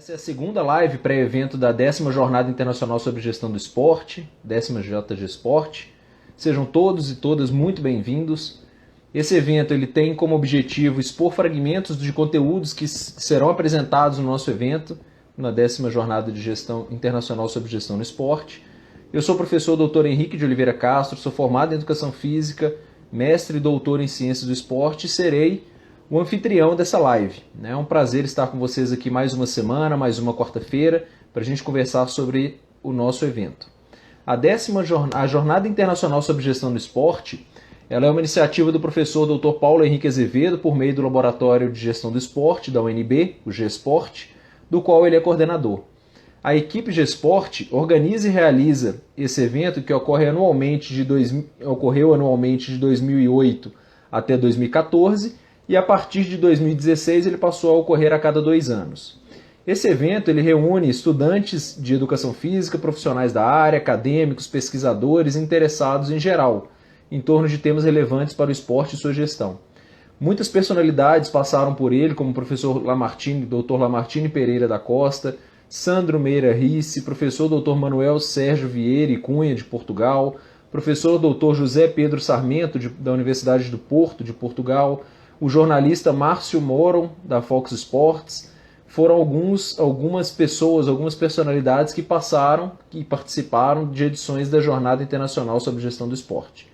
Essa é a segunda live pré-evento da 10ª Jornada Internacional sobre Gestão do Esporte, 10ª JG Sport. Sejam todos e todas muito bem-vindos. Esse evento ele tem como objetivo expor fragmentos de conteúdos que serão apresentados no nosso evento, na 10ª Jornada de Gestão Internacional sobre Gestão no Esporte. Eu sou o professor Dr. Henrique de Oliveira Castro, sou formado em Educação Física, mestre e doutor em Ciências do Esporte e serei o anfitrião dessa live. É um prazer estar com vocês aqui mais uma semana, mais uma quarta-feira, para a gente conversar sobre o nosso evento. A Jornada Internacional sobre Gestão do Esporte, ela é uma iniciativa do professor Dr. Paulo Henrique Azevedo por meio do Laboratório de Gestão do Esporte, da UNB, o GESPORT, do qual ele é coordenador. A equipe GESPORT organiza e realiza esse evento que ocorreu anualmente de 2008 até 2014, e a partir de 2016 ele passou a ocorrer a cada 2 anos. Esse evento ele reúne estudantes de educação física, profissionais da área, acadêmicos, pesquisadores e interessados em geral, em torno de temas relevantes para o esporte e sua gestão. Muitas personalidades passaram por ele, como o professor Lamartine, Dr. Lamartine Pereira da Costa, Sandro Meira Risse, professor Dr. Manuel Sérgio Vieira e Cunha, de Portugal, professor Dr. José Pedro Sarmento, da Universidade do Porto, de Portugal, o jornalista Márcio Moron, da Fox Sports. Foram algumas personalidades que participaram de edições da Jornada Internacional sobre Gestão do Esporte.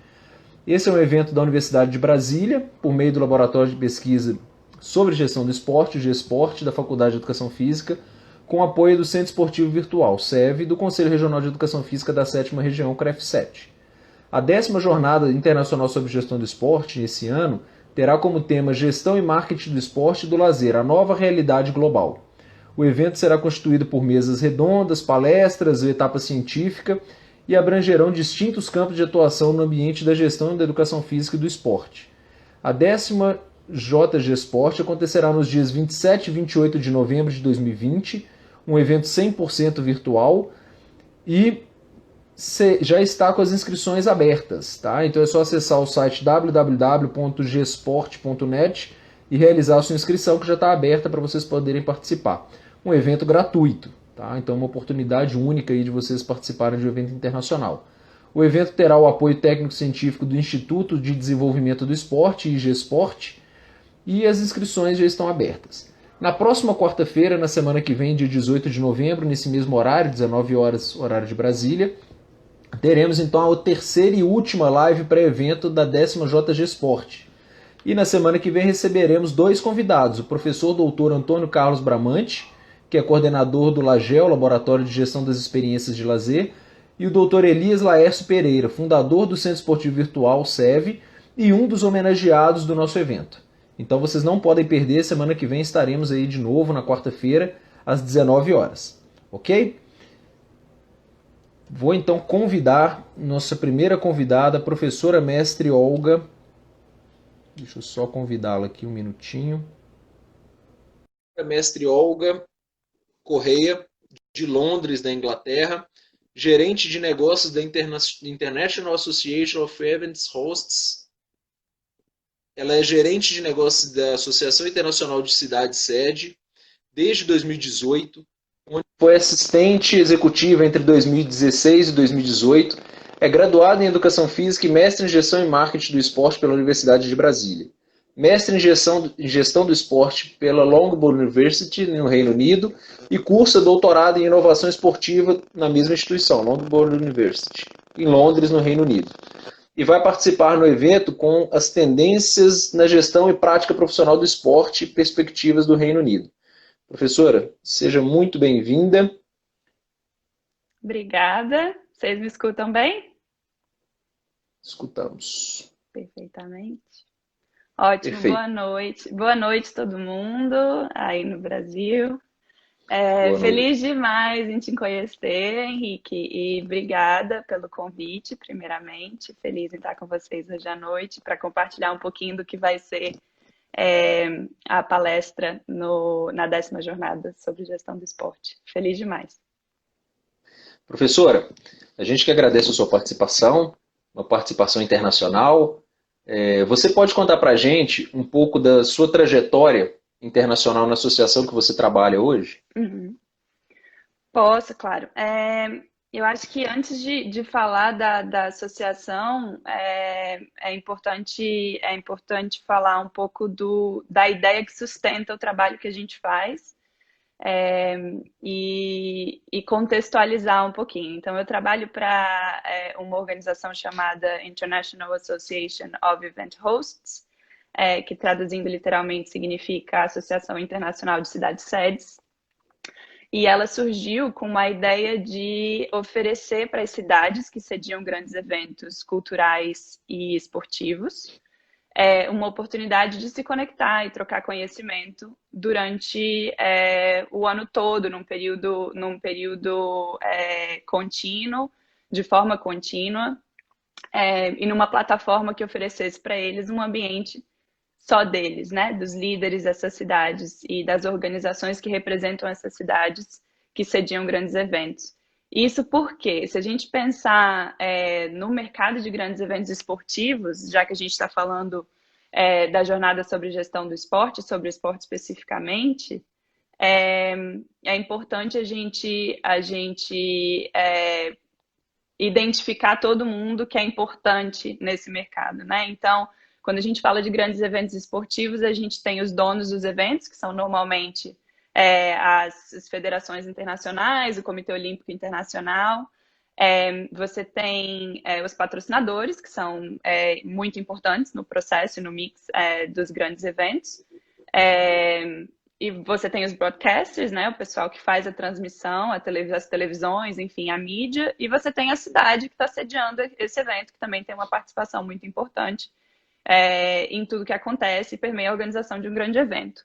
Esse é um evento da Universidade de Brasília, por meio do Laboratório de Pesquisa sobre Gestão do Esporte, o GESPORT, da Faculdade de Educação Física, com apoio do Centro Esportivo Virtual, SEV, e do Conselho Regional de Educação Física da 7ª Região, CREF7. A 10ª Jornada Internacional sobre Gestão do Esporte, esse ano, terá como tema Gestão e Marketing do Esporte e do Lazer, a nova realidade global. O evento será constituído por mesas redondas, palestras e etapa científica e abrangerão distintos campos de atuação no ambiente da gestão e da educação física e do esporte. A 10ª JG Sport acontecerá nos dias 27 e 28 de novembro de 2020, um evento 100% virtual e já está com as inscrições abertas, tá? Então é só acessar o site www.gsport.net e realizar a sua inscrição, que já está aberta para vocês poderem participar. Um evento gratuito, tá? Então é uma oportunidade única aí de vocês participarem de um evento internacional. O evento terá o apoio técnico-científico do Instituto de Desenvolvimento do Esporte, IGESPORT, e as inscrições já estão abertas. Na próxima quarta-feira, na semana que vem, dia 18 de novembro, nesse mesmo horário, 19 horas, horário de Brasília, teremos então a terceira e última live pré-evento da 10ª JG Sport. E na semana que vem receberemos 2 convidados, o professor Dr. Antônio Carlos Bramante, que é coordenador do LAGEL, Laboratório de Gestão das Experiências de Lazer, e o Dr. Elias Laércio Pereira, fundador do Centro Esportivo Virtual, SEV, e um dos homenageados do nosso evento. Então vocês não podem perder, semana que vem estaremos aí de novo na quarta-feira, às 19 horas. Ok? Vou então convidar nossa primeira convidada, a professora mestre Olga. Deixa eu só convidá-la aqui um minutinho. A mestre Olga Correia, de Londres, da Inglaterra, gerente de negócios da International Association of Events Hosts. Ela é gerente de negócios da Associação Internacional de Cidades Sede desde 2018, onde foi assistente executiva entre 2016 e 2018, é graduada em Educação Física e mestre em Gestão e Marketing do Esporte pela Universidade de Brasília. Mestre em Gestão do Esporte pela Loughborough University, no Reino Unido, e cursa doutorado em Inovação Esportiva na mesma instituição, Loughborough University, em Londres, no Reino Unido. E vai participar no evento com as tendências na gestão e prática profissional do esporte e perspectivas do Reino Unido. Professora, seja muito bem-vinda. Obrigada. Vocês me escutam bem? Escutamos. Perfeitamente. Ótimo, Perfeito. Boa noite. Boa noite todo mundo aí no Brasil. Feliz demais em te conhecer, Henrique, e obrigada pelo convite, primeiramente. Feliz em estar com vocês hoje à noite para compartilhar um pouquinho do que vai ser a palestra na 10ª Jornada sobre Gestão do Esporte. Feliz demais. Professora, a gente que agradece a sua participação, uma participação internacional. Você pode contar para a gente um pouco da sua trajetória internacional na associação que você trabalha hoje? Uhum. Posso, claro. Eu acho que antes de falar da associação, é importante falar um pouco da ideia que sustenta o trabalho que a gente faz, e contextualizar um pouquinho. Então, eu trabalho para uma organização chamada International Association of Event Hosts, que traduzindo literalmente significa Associação Internacional de Cidades-Sedes. E ela surgiu com uma ideia de oferecer para as cidades que sediam grandes eventos culturais e esportivos uma oportunidade de se conectar e trocar conhecimento durante o ano todo, num período contínuo, de forma contínua, e numa plataforma que oferecesse para eles um ambiente só deles, né? Dos líderes dessas cidades e das organizações que representam essas cidades que sediam grandes eventos. Isso porque, se a gente pensar no mercado de grandes eventos esportivos, já que a gente está falando da jornada sobre gestão do esporte, sobre o esporte especificamente, é importante a gente identificar todo mundo que é importante nesse mercado, né? Então, quando a gente fala de grandes eventos esportivos, a gente tem os donos dos eventos, que são normalmente as federações internacionais, o Comitê Olímpico Internacional. Você tem os patrocinadores, que são muito importantes no processo e no mix dos grandes eventos. E você tem os broadcasters, né? O pessoal que faz a transmissão, as televisões, enfim, a mídia. E você tem a cidade que está sediando esse evento, que também tem uma participação muito importante em tudo que acontece e permeia a organização de um grande evento.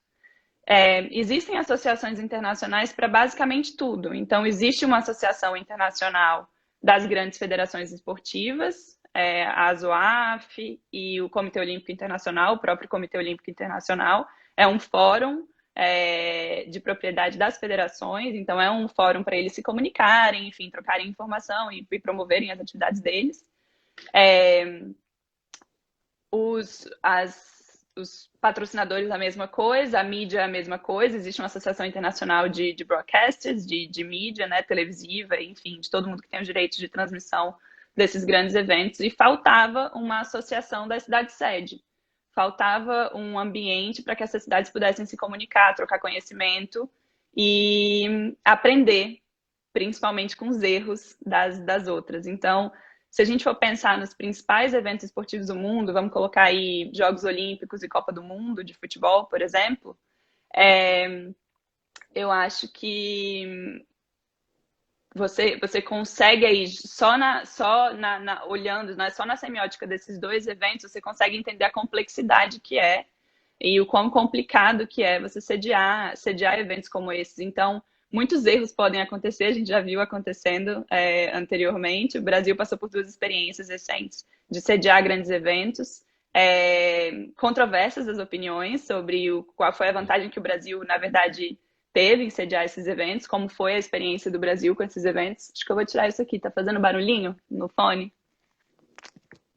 Existem associações internacionais para basicamente tudo. Então, existe uma associação internacional das grandes federações esportivas, a ASOAF e o Comitê Olímpico Internacional, o próprio Comitê Olímpico Internacional, é um fórum de propriedade das federações, então é um fórum para eles se comunicarem, enfim, trocarem informação e promoverem as atividades deles. Os patrocinadores a mesma coisa, a mídia a mesma coisa, existe uma associação internacional de broadcasters, de mídia, né, televisiva, enfim, de todo mundo que tem o direito de transmissão desses grandes eventos, e faltava uma associação da cidade-sede. Faltava um ambiente para que essas cidades pudessem se comunicar, trocar conhecimento e aprender, principalmente com os erros das outras. Então, se a gente for pensar nos principais eventos esportivos do mundo, vamos colocar aí Jogos Olímpicos e Copa do Mundo de futebol, por exemplo, eu acho que você consegue aí, olhando, né, só na semiótica desses dois eventos, você consegue entender a complexidade que é e o quão complicado que é você sediar eventos como esses. Então, muitos erros podem acontecer, a gente já viu acontecendo anteriormente. O Brasil passou por duas experiências recentes de sediar grandes eventos, controversas as opiniões sobre qual foi a vantagem que o Brasil, na verdade, teve em sediar esses eventos, como foi a experiência do Brasil com esses eventos. Acho que eu vou tirar isso aqui. Tá fazendo barulhinho no fone?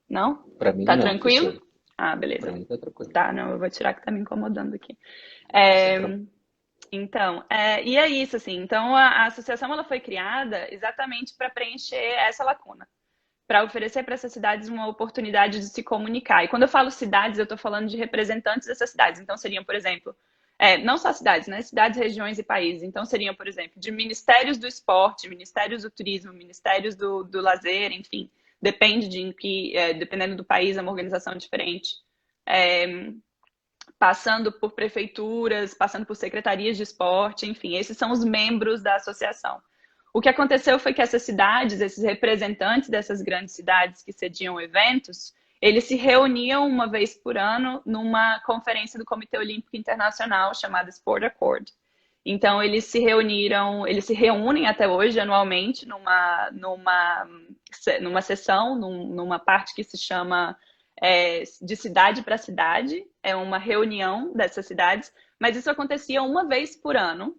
Não? Para mim, Tá não, tranquilo? professor. Ah, beleza. Para mim tá tranquilo. Tá, não, eu vou tirar que tá me incomodando aqui. Sem Então, e é isso, assim. Então, a associação ela foi criada exatamente para preencher essa lacuna, para oferecer para essas cidades uma oportunidade de se comunicar. E quando eu falo cidades, eu estou falando de representantes dessas cidades. Então, seriam, por exemplo, não só cidades, né? Cidades, regiões e países. Então, seriam, por exemplo, de ministérios do esporte, ministérios do turismo, ministérios do lazer, enfim. Depende dependendo do país, é uma organização diferente. Passando por prefeituras, passando por secretarias de esporte, enfim, esses são os membros da associação. O que aconteceu foi que essas cidades, esses representantes dessas grandes cidades que sediam eventos, eles se reuniam uma vez por ano numa conferência do Comitê Olímpico Internacional chamada Sport Accord. Então, eles se reúnem até hoje, anualmente, numa sessão, numa parte que se chama de cidade para cidade, é uma reunião dessas cidades, mas isso acontecia uma vez por ano,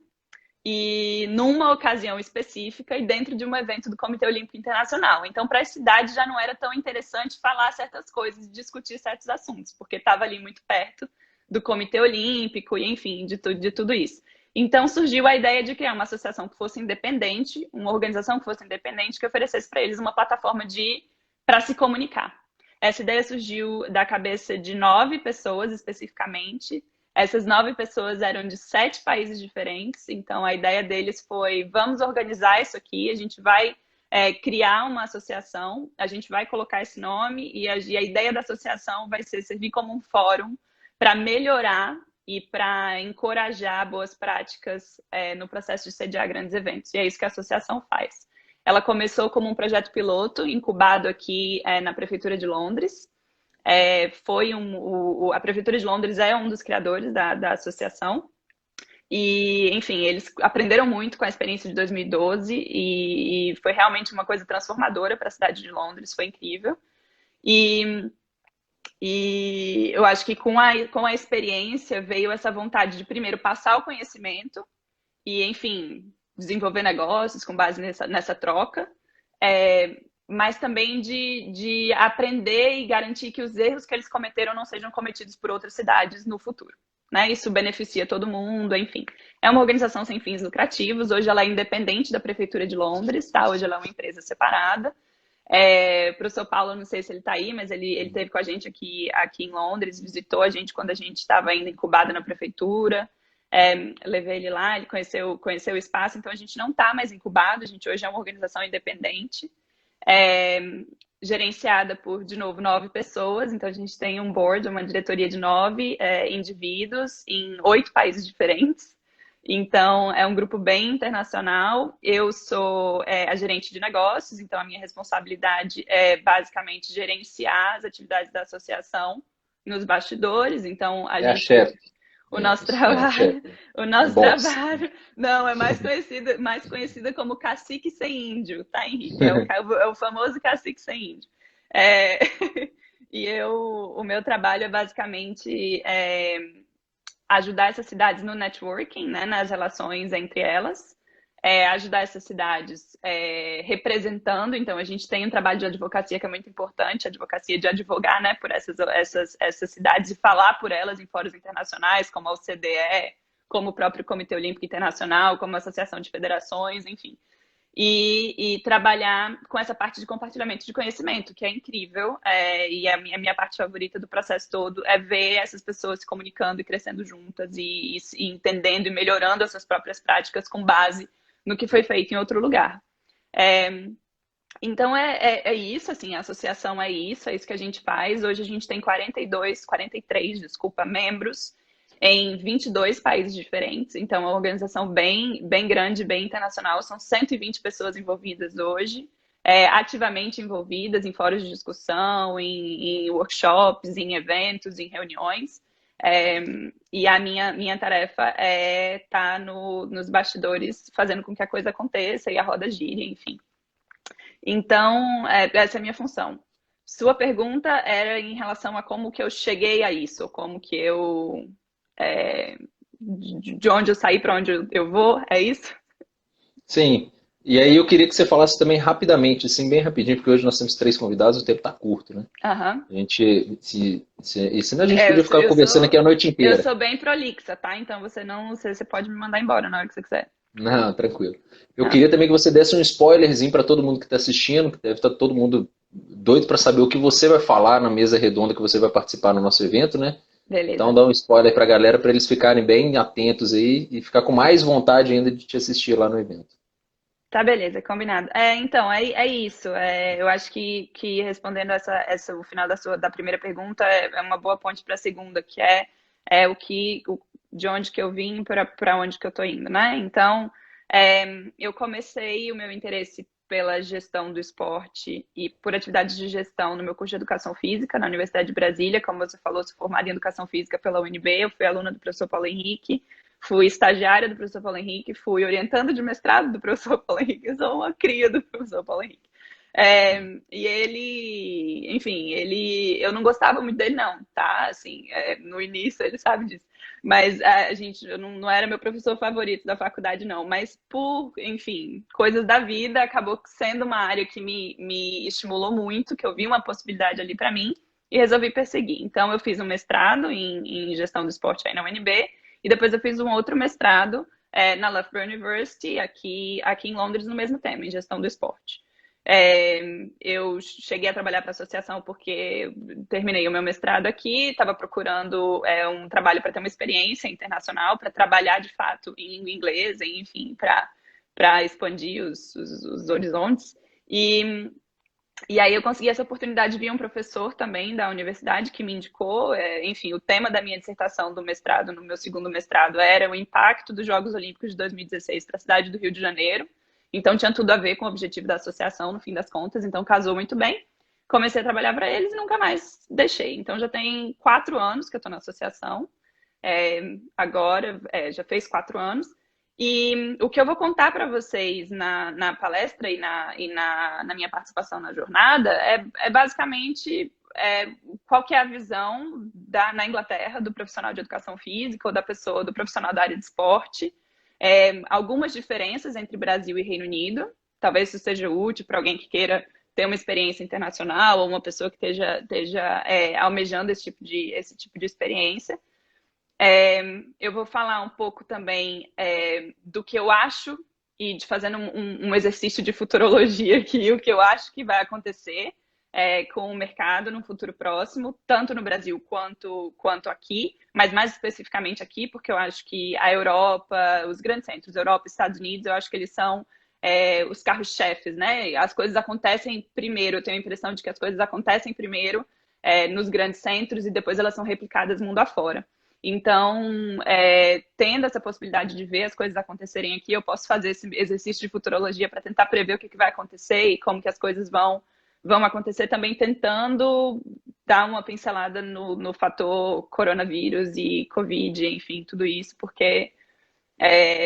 e numa ocasião específica e dentro de um evento do Comitê Olímpico Internacional. Então, para as cidades já não era tão interessante falar certas coisas, discutir certos assuntos, porque estava ali muito perto do Comitê Olímpico e, enfim, de tudo isso. Então surgiu a ideia de criar uma associação que fosse independente, uma organização que fosse independente, que oferecesse para eles uma plataforma para se comunicar. Essa ideia surgiu da cabeça de 9 pessoas especificamente. Essas 9 pessoas eram de 7 países diferentes, então a ideia deles foi: vamos organizar isso aqui, a gente vai criar uma associação, a gente vai colocar esse nome e a ideia da associação vai servir como um fórum para melhorar e para encorajar boas práticas no processo de sediar grandes eventos. E é isso que a associação faz. Ela começou como um projeto piloto, incubado aqui na Prefeitura de Londres. A Prefeitura de Londres é um dos criadores da associação. E, enfim, eles aprenderam muito com a experiência de 2012 e foi realmente uma coisa transformadora para a cidade de Londres, foi incrível. E eu acho que com a experiência veio essa vontade de, primeiro, passar o conhecimento e, enfim, desenvolver negócios com base nessa troca, mas também de aprender e garantir que os erros que eles cometeram não sejam cometidos por outras cidades no futuro. Né? Isso beneficia todo mundo, enfim. É uma organização sem fins lucrativos, hoje ela é independente da Prefeitura de Londres, tá? Hoje ela é uma empresa separada. Para o São Paulo, eu não sei se ele está aí, mas ele esteve com a gente aqui em Londres, visitou a gente quando a gente estava ainda incubada na prefeitura, levei ele lá, ele conheceu o espaço, então a gente não está mais incubado, a gente hoje é uma organização independente, gerenciada por, de novo, 9 pessoas, então a gente tem um board, uma diretoria de 9 indivíduos em 8 países diferentes. Então, é um grupo bem internacional. Eu sou a gerente de negócios, então a minha responsabilidade é basicamente gerenciar as atividades da associação nos bastidores. Então, a chefe. O nosso trabalho, não, é mais conhecida como cacique sem índio, tá, Henrique? É o famoso cacique sem índio. E o meu trabalho é basicamente ajudar essas cidades no networking, né, nas relações entre elas, ajudar essas cidades representando. Então, a gente tem um trabalho de advocacia que é muito importante, a advocacia de advogar, né, por essas cidades e falar por elas em fóruns internacionais, como a OCDE, como o próprio Comitê Olímpico Internacional, como a Associação de Federações, enfim. E trabalhar com essa parte de compartilhamento de conhecimento, que é incrível, e a minha parte favorita do processo todo é ver essas pessoas se comunicando e crescendo juntas e entendendo e melhorando as suas próprias práticas com base no que foi feito em outro lugar. Então é isso, assim, a associação é isso que a gente faz. Hoje a gente tem 43, membros em 22 países diferentes, então é uma organização bem grande, bem internacional. São 120 pessoas envolvidas hoje, ativamente envolvidas em fóruns de discussão, em workshops, em eventos, em reuniões. E a minha tarefa é estar nos bastidores, fazendo com que a coisa aconteça e a roda gire, enfim. Então, essa é a minha função. Sua pergunta era em relação a como que eu cheguei a isso, como que eu... de onde eu saí para onde eu vou, é isso? Sim. E aí eu queria que você falasse também rapidamente, assim, bem rapidinho, porque hoje nós temos 3 convidados, o tempo está curto, né? Uhum. A gente, senão a gente podia ficar conversando aqui a noite inteira. Eu sou bem prolixa, tá? Então você pode me mandar embora na hora que você quiser. Não, tranquilo. Eu queria também que você desse um spoilerzinho para todo mundo que está assistindo, que deve estar todo mundo doido para saber o que você vai falar na mesa redonda que você vai participar no nosso evento, né? Beleza. Então dá um spoiler para a galera, para eles ficarem bem atentos aí e ficar com mais vontade ainda de te assistir lá no evento. Tá, beleza, combinado. Então, é isso. Eu acho que respondendo o final da primeira pergunta é uma boa ponte para a segunda, que é de onde que eu vim para onde que eu tô indo, né? Então, eu comecei o meu interesse pela gestão do esporte e por atividades de gestão no meu curso de Educação Física na Universidade de Brasília. Como você falou, sou formada em Educação Física pela UNB, eu fui aluna do professor Paulo Henrique, fui estagiária do professor Paulo Henrique, fui orientando de mestrado do professor Paulo Henrique, eu sou uma cria do professor Paulo Henrique. E ele, enfim, eu não gostava muito dele não, tá? Assim, no início ele sabe disso. Mas eu não era meu professor favorito da faculdade, não. Mas enfim, coisas da vida, acabou sendo uma área que me estimulou muito, que eu vi uma possibilidade ali para mim e resolvi perseguir. Então, eu fiz um mestrado em gestão do esporte aí na UNB e depois eu fiz um outro mestrado na Loughborough University, aqui em Londres, no mesmo tema, em gestão do esporte. Eu cheguei a trabalhar para a associação porque terminei o meu mestrado aqui, estava procurando um trabalho para ter uma experiência internacional, para trabalhar de fato em língua inglesa, enfim, para expandir os horizontes. E aí eu consegui essa oportunidade via um professor também da universidade que me indicou. Enfim, o tema da minha dissertação do mestrado, no meu segundo mestrado, era o impacto dos Jogos Olímpicos de 2016 para a cidade do Rio de Janeiro. Então tinha tudo a ver com o objetivo da associação, no fim das contas, então casou muito bem. Comecei a trabalhar para eles e nunca mais deixei. Então já tem 4 anos que eu estou na associação, agora já fez 4 anos. E o que eu vou contar para vocês na palestra e na minha participação na jornada é basicamente qual que é a visão na Inglaterra do profissional de educação física ou do profissional da área de esporte. Algumas diferenças entre Brasil e Reino Unido, talvez isso seja útil para alguém que queira ter uma experiência internacional ou uma pessoa que esteja almejando esse tipo de experiência. Eu vou falar um pouco também do que eu acho e fazendo um exercício de futurologia aqui, o que eu acho que vai acontecer com o mercado no futuro próximo, tanto no Brasil quanto aqui, mas mais especificamente aqui, porque eu acho que a Europa, os grandes centros, Europa e Estados Unidos, eu acho que eles são os carros-chefes, né? As coisas acontecem primeiro, eu tenho a impressão de que as coisas acontecem primeiro nos grandes centros e depois elas são replicadas mundo afora. Então, tendo essa possibilidade de ver as coisas acontecerem aqui, eu posso fazer esse exercício de futurologia para tentar prever o que vai acontecer e como que as coisas vão acontecer, também tentando dar uma pincelada no fator coronavírus e Covid, enfim, tudo isso, porque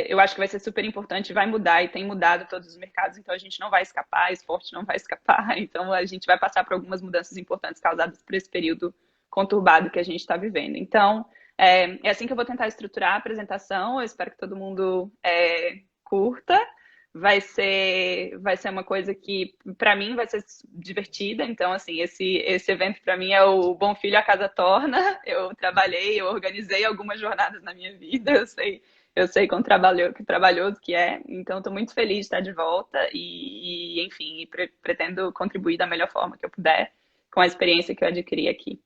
eu acho que vai ser super importante, vai mudar e tem mudado todos os mercados, então a gente não vai escapar, esporte não vai escapar, então a gente vai passar por algumas mudanças importantes causadas por esse período conturbado que a gente está vivendo. Então, é assim que eu vou tentar estruturar a apresentação. Eu espero que todo mundo curta. Vai ser uma coisa que, para mim, vai ser divertida. Então, assim, esse evento, para mim, é o bom filho a casa torna. Eu organizei algumas jornadas na minha vida. Eu sei quão trabalhoso que é. Então, estou muito feliz de estar de volta e enfim, pretendo contribuir da melhor forma que eu puder com a experiência que eu adquiri aqui.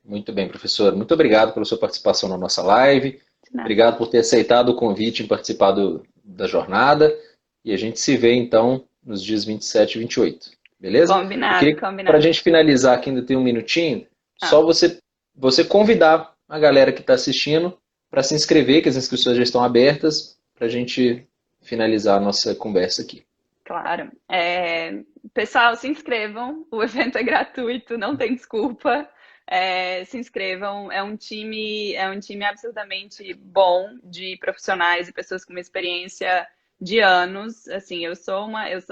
Muito bem, professor. Muito obrigado pela sua participação na nossa live. Obrigado por ter aceitado o convite em participar da jornada. E a gente se vê, então, nos dias 27 e 28. Beleza? Combinado. Para a gente finalizar aqui, ainda tem um minutinho, só você convidar a galera que está assistindo para se inscrever, que as inscrições já estão abertas, para a gente finalizar a nossa conversa aqui. Claro. Pessoal, se inscrevam. O evento é gratuito, não tem desculpa. Se inscrevam, é um time absolutamente bom de profissionais e pessoas com uma experiência de anos. Assim, eu sou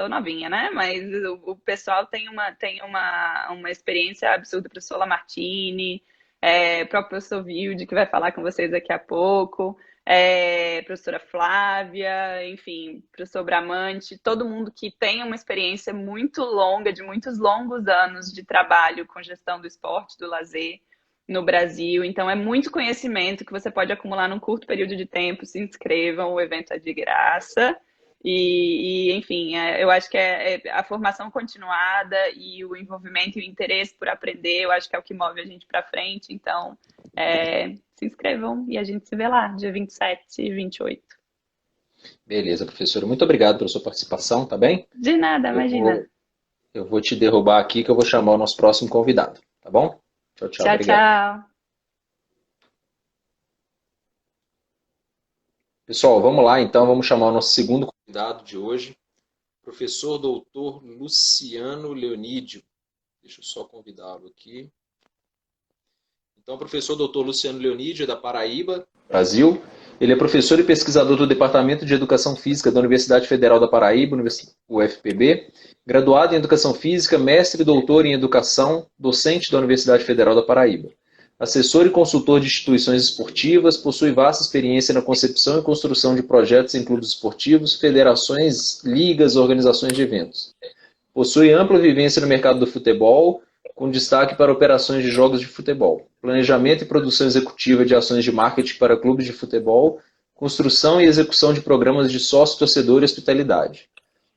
novinha, né? Mas o pessoal tem uma experiência absurda. O professor Lamartine, o próprio professor Wilde, que vai falar com vocês daqui a pouco, professora Flávia, enfim, professor Bramante, todo mundo que tem uma experiência muito longa, de muitos longos anos de trabalho com gestão do esporte, do lazer no Brasil. Então, é muito conhecimento que você pode acumular num curto período de tempo. Se inscrevam, o evento é de graça. E enfim, eu acho que a formação continuada e o envolvimento e o interesse por aprender, eu acho que é o que move a gente para frente. Então, se inscrevam e a gente se vê lá, dia 27 e 28. Beleza, professora. Muito obrigado pela sua participação, tá bem? De nada, imagina. Eu vou te derrubar aqui que eu vou chamar o nosso próximo convidado, tá bom? Tchau, tchau. Tchau, obrigado. tchau. Pessoal, vamos lá então, vamos chamar o nosso segundo convidado de hoje, professor doutor Luciano Leonídio. Deixa eu só convidá-lo aqui. Então, o professor doutor Luciano Leonídio é da Paraíba, Brasil. Ele é professor e pesquisador do Departamento de Educação Física da Universidade Federal da Paraíba, UFPB, graduado em Educação Física, mestre e doutor em Educação, docente da Universidade Federal da Paraíba. Assessor e consultor de instituições esportivas, possui vasta experiência na concepção e construção de projetos em clubes esportivos, federações, ligas, organizações de eventos. Possui ampla vivência no mercado do futebol, com destaque para operações de jogos de futebol, planejamento e produção executiva de ações de marketing para clubes de futebol, construção e execução de programas de sócio-torcedor e hospitalidade.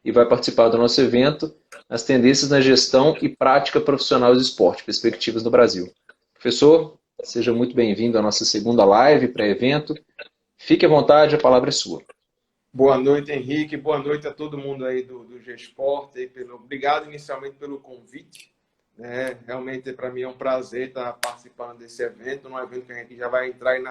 E vai participar do nosso evento, As Tendências na Gestão e Prática Profissional do Esporte, Perspectivas no Brasil. Professor, seja muito bem-vindo à nossa segunda live pré-evento. Fique à vontade, a palavra é sua. Boa noite, Henrique. Boa noite a todo mundo aí do G-Sport. Obrigado inicialmente pelo convite. Realmente, para mim, é um prazer estar participando desse evento, um evento que a gente já vai entrar aí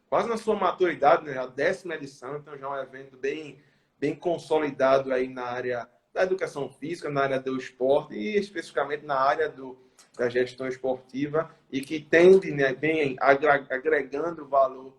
quase na sua maturidade, né? A 10ª edição, então já é um evento bem consolidado aí na área da educação física, na área do esporte e especificamente na área da gestão esportiva e que tende, né, bem agregando valor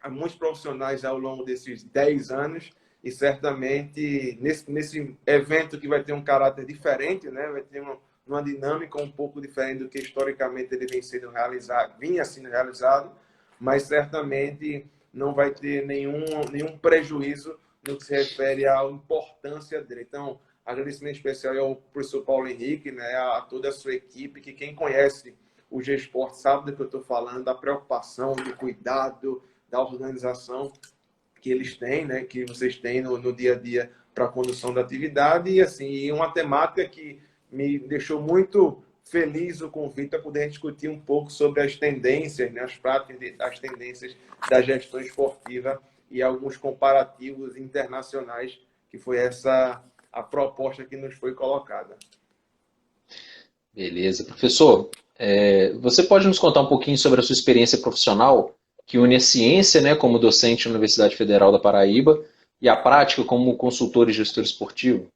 a muitos profissionais ao longo desses 10 anos e certamente nesse evento que vai ter um caráter diferente, né? Vai ter uma dinâmica um pouco diferente do que historicamente ele vinha sendo realizado, mas certamente não vai ter nenhum prejuízo no que se refere à importância dele. Então, agradecimento especial ao professor Paulo Henrique, né, a toda a sua equipe, que quem conhece o G-Sport sabe do que eu estou falando, da preocupação, do cuidado, da organização que eles têm, né, que vocês têm no dia a dia para a condução da atividade. E assim, uma temática que me deixou muito feliz o convite a poder discutir um pouco sobre as tendências, né, as práticas, as tendências da gestão esportiva e alguns comparativos internacionais, que foi essa a proposta que nos foi colocada. Beleza. Professor, você pode nos contar um pouquinho sobre a sua experiência profissional, que une a ciência, né, como docente na Universidade Federal da Paraíba, e a prática como consultor e gestor esportivo?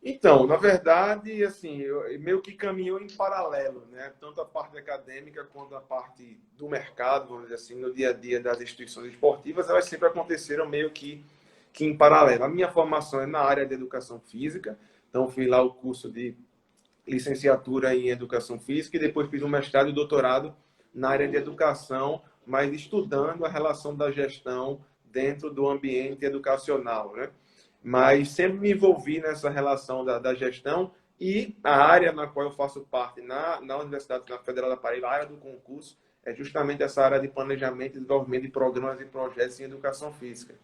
Então, na verdade, assim, meio que caminhou em paralelo, né? Tanto a parte acadêmica quanto a parte do mercado, vamos dizer assim, no dia a dia das instituições esportivas, elas sempre aconteceram meio que em paralelo. A minha formação é na área de educação física, então fiz lá o curso de licenciatura em educação física e depois fiz um mestrado e doutorado na área de educação, mas estudando a relação da gestão dentro do ambiente educacional, né? Mas sempre me envolvi nessa relação da gestão e a área na qual eu faço parte na Universidade Federal da Paraíba, a área do concurso, é justamente essa área de planejamento e desenvolvimento de programas e projetos em educação física.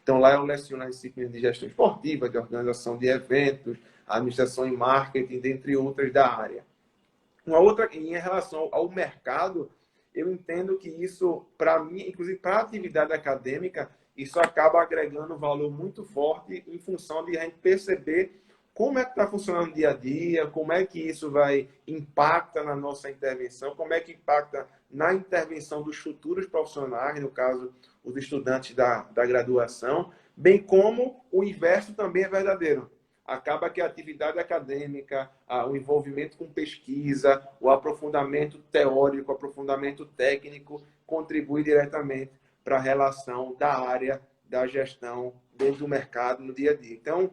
Então, lá eu leciono as disciplinas de gestão esportiva, de organização de eventos, administração e marketing, dentre outras da área. Uma outra, em relação ao mercado, eu entendo que isso, para mim, inclusive para a atividade acadêmica, isso acaba agregando um valor muito forte em função de a gente perceber como é que está funcionando o dia a dia, como é que isso impacta na nossa intervenção, como é que impacta na intervenção dos futuros profissionais, no caso, os estudantes da graduação, bem como o inverso também é verdadeiro. Acaba que a atividade acadêmica, o envolvimento com pesquisa, o aprofundamento teórico, o aprofundamento técnico, contribui diretamente para a relação da área da gestão dentro do mercado no dia a dia. Então,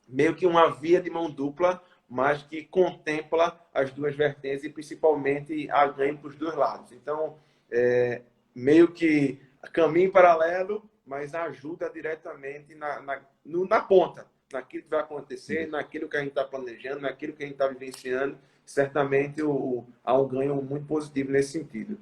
meio que uma via de mão dupla, mas que contempla as duas vertentes e principalmente a ganho para os dois lados. Então, meio que caminho paralelo, mas ajuda diretamente na ponta, naquilo que vai acontecer, naquilo que a gente está planejando, naquilo que a gente está vivenciando. Certamente há um ganho muito positivo nesse sentido.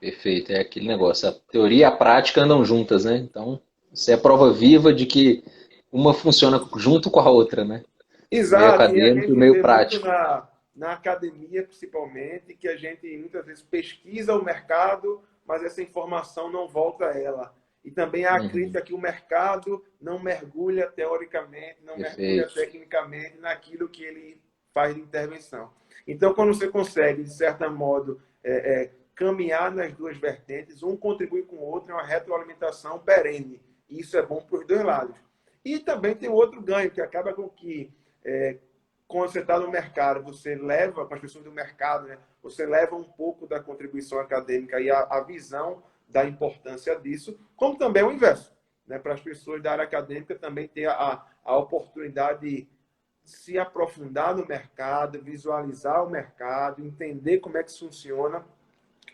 Perfeito, é aquele negócio. A teoria e a prática andam juntas, né? Então, isso é a prova viva de que uma funciona junto com a outra, né? O meio Exato, e a acadêmico e o gente meio vê muito prático. na academia, principalmente, que a gente muitas vezes pesquisa o mercado, mas essa informação não volta a ela. E também há a crítica que o mercado não mergulha teoricamente, não mergulha tecnicamente naquilo que ele faz de intervenção. Então, quando você consegue, de certo modo, caminhar nas duas vertentes, um contribui com o outro, é uma retroalimentação perene. E isso é bom para os dois lados. E também tem outro ganho, que acaba com que, quando você está no mercado, você leva, para as pessoas do mercado, né, você leva um pouco da contribuição acadêmica e a visão da importância disso, como também o inverso. Né, para as pessoas da área acadêmica também ter a oportunidade de se aprofundar no mercado, visualizar o mercado, entender como é que isso funciona,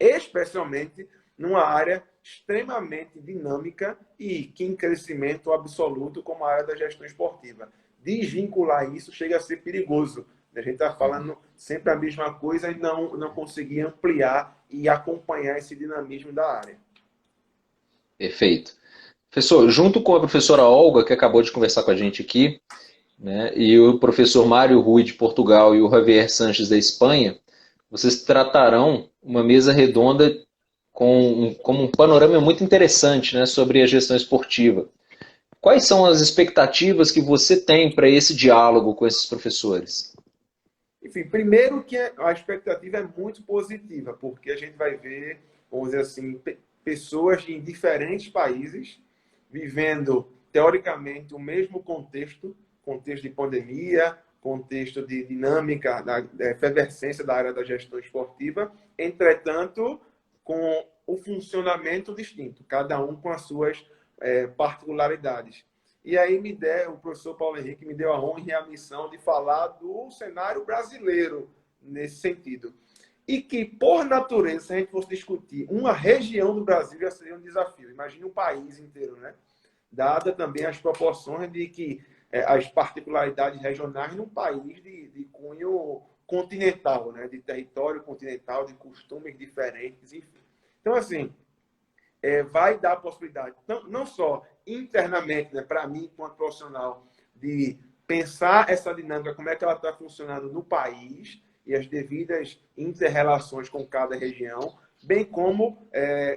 especialmente numa área extremamente dinâmica e que em crescimento absoluto como a área da gestão esportiva. Desvincular isso chega a ser perigoso. A gente está falando sempre a mesma coisa e não conseguir ampliar e acompanhar esse dinamismo da área. Perfeito. Professor, junto com a professora Olga, que acabou de conversar com a gente aqui, né, e o professor Mário Rui, de Portugal, e o Javier Sanches, da Espanha, vocês tratarão uma mesa redonda como um panorama muito interessante, né, sobre a gestão esportiva. Quais são as expectativas que você tem para esse diálogo com esses professores? Enfim, primeiro que a expectativa é muito positiva, porque a gente vai ver, vamos dizer assim, pessoas em diferentes países vivendo, teoricamente, o mesmo contexto, contexto de pandemia, contexto de dinâmica, da efervescência da área da gestão esportiva, entretanto, com o funcionamento distinto, cada um com as suas particularidades. E aí o professor Paulo Henrique me deu a honra e a missão de falar do cenário brasileiro nesse sentido. E que, por natureza, se a gente fosse discutir uma região do Brasil, já seria um desafio. Imagine um país inteiro, né? Dada também as proporções de que as particularidades regionais num país de cunho continental, né? De território continental, de costumes diferentes, enfim. Então, assim, vai dar a possibilidade, não só internamente, né, para mim, enquanto profissional, de pensar essa dinâmica, como é que ela está funcionando no país e as devidas inter-relações com cada região, bem como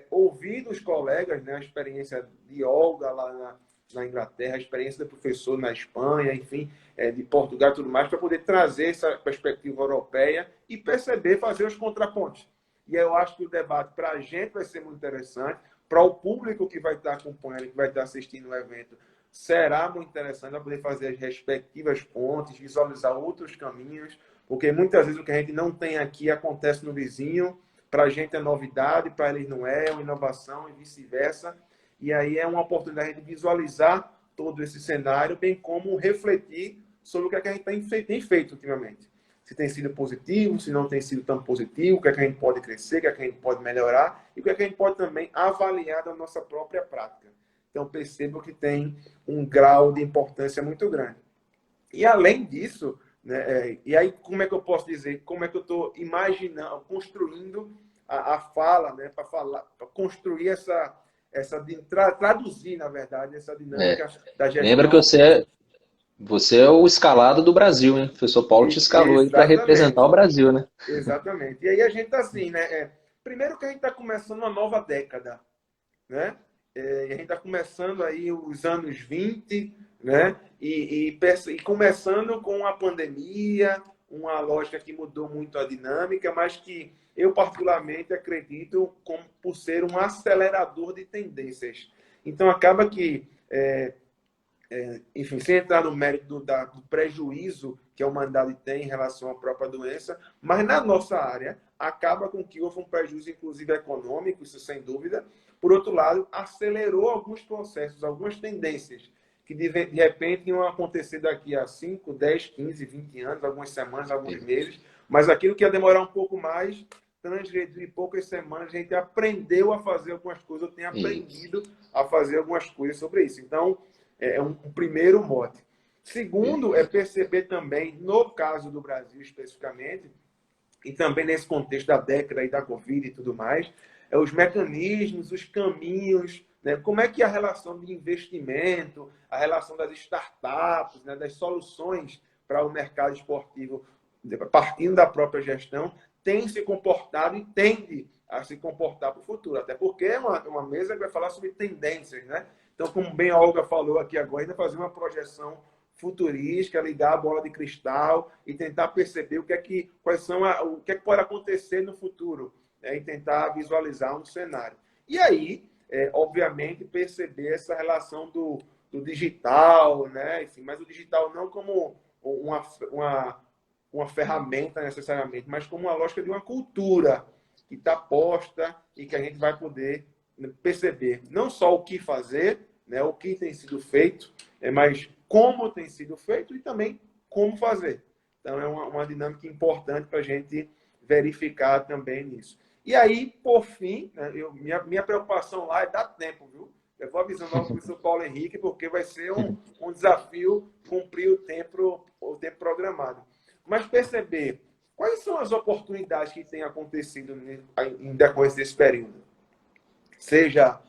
ouvir dos colegas, né, a experiência de Olga lá na Inglaterra, a experiência do professor na Espanha, enfim, de Portugal e tudo mais, para poder trazer essa perspectiva europeia e perceber, fazer os contrapontos. E eu acho que o debate para a gente vai ser muito interessante, para o público que vai estar acompanhando, que vai estar assistindo o evento, será muito interessante para poder fazer as respectivas pontes, visualizar outros caminhos, porque muitas vezes o que a gente não tem aqui acontece no vizinho, para a gente é novidade, para eles não é, uma inovação e vice-versa. E aí é uma oportunidade de visualizar todo esse cenário, bem como refletir sobre o que a gente tem feito ultimamente. Se tem sido positivo, se não tem sido tão positivo, o que é que a gente pode crescer, o que é que a gente pode melhorar e o que é que a gente pode também avaliar da nossa própria prática. Então, percebo que tem um grau de importância muito grande. E, além disso, né, e aí como é que eu posso dizer, como é que eu estou imaginando, construindo a fala, né, para construir traduzir, na verdade, essa dinâmica da Lembra que gestão. você é o escalado do Brasil, hein? O professor Paulo te escalou aí para representar o Exatamente. Brasil, né? Exatamente. E aí a gente está assim, né? Primeiro que a gente está começando uma nova década, né? E a gente está começando aí os anos 20, né? E começando com a pandemia, uma lógica que mudou muito a dinâmica, mas que eu particularmente acredito por ser um acelerador de tendências. Então acaba que enfim, sem entrar no mérito do prejuízo que a humanidade tem em relação à própria doença, mas na nossa área acaba com que houve um prejuízo, inclusive econômico, isso sem dúvida. Por outro lado, acelerou alguns processos, algumas tendências que de repente iam acontecer daqui a 5, 10, 15, 20 anos, algumas semanas, alguns meses, mas aquilo que ia demorar um pouco mais, transgrediu em poucas semanas, a gente aprendeu a fazer algumas coisas, eu tenho aprendido a fazer algumas coisas sobre isso. Então, é um primeiro mote. Segundo, é perceber também, no caso do Brasil especificamente, e também nesse contexto da década e da Covid e tudo mais, os mecanismos, os caminhos, né? Como é que a relação de investimento, a relação das startups, né? Das soluções para o mercado esportivo, partindo da própria gestão, tem se comportado e tende a se comportar para o futuro. Até porque é uma mesa que vai falar sobre tendências, né? Então, como bem a Olga falou aqui agora, ainda fazer uma projeção futurística, ligar a bola de cristal e tentar perceber o que é que pode acontecer no futuro, né? E tentar visualizar um cenário. E aí, obviamente, perceber essa relação do digital, né? Enfim, mas o digital não como uma ferramenta necessariamente, mas como uma lógica de uma cultura que está posta e que a gente vai poder perceber não só o que fazer, né, o que tem sido feito, mas como tem sido feito e também como fazer. Então, é uma dinâmica importante para a gente verificar também nisso. E aí, por fim, né, minha preocupação lá é dar tempo, viu? Eu vou avisando ao professor Paulo Henrique, porque vai ser um desafio cumprir o tempo programado. Mas perceber quais são as oportunidades que têm acontecido em decorrência desse período. Seja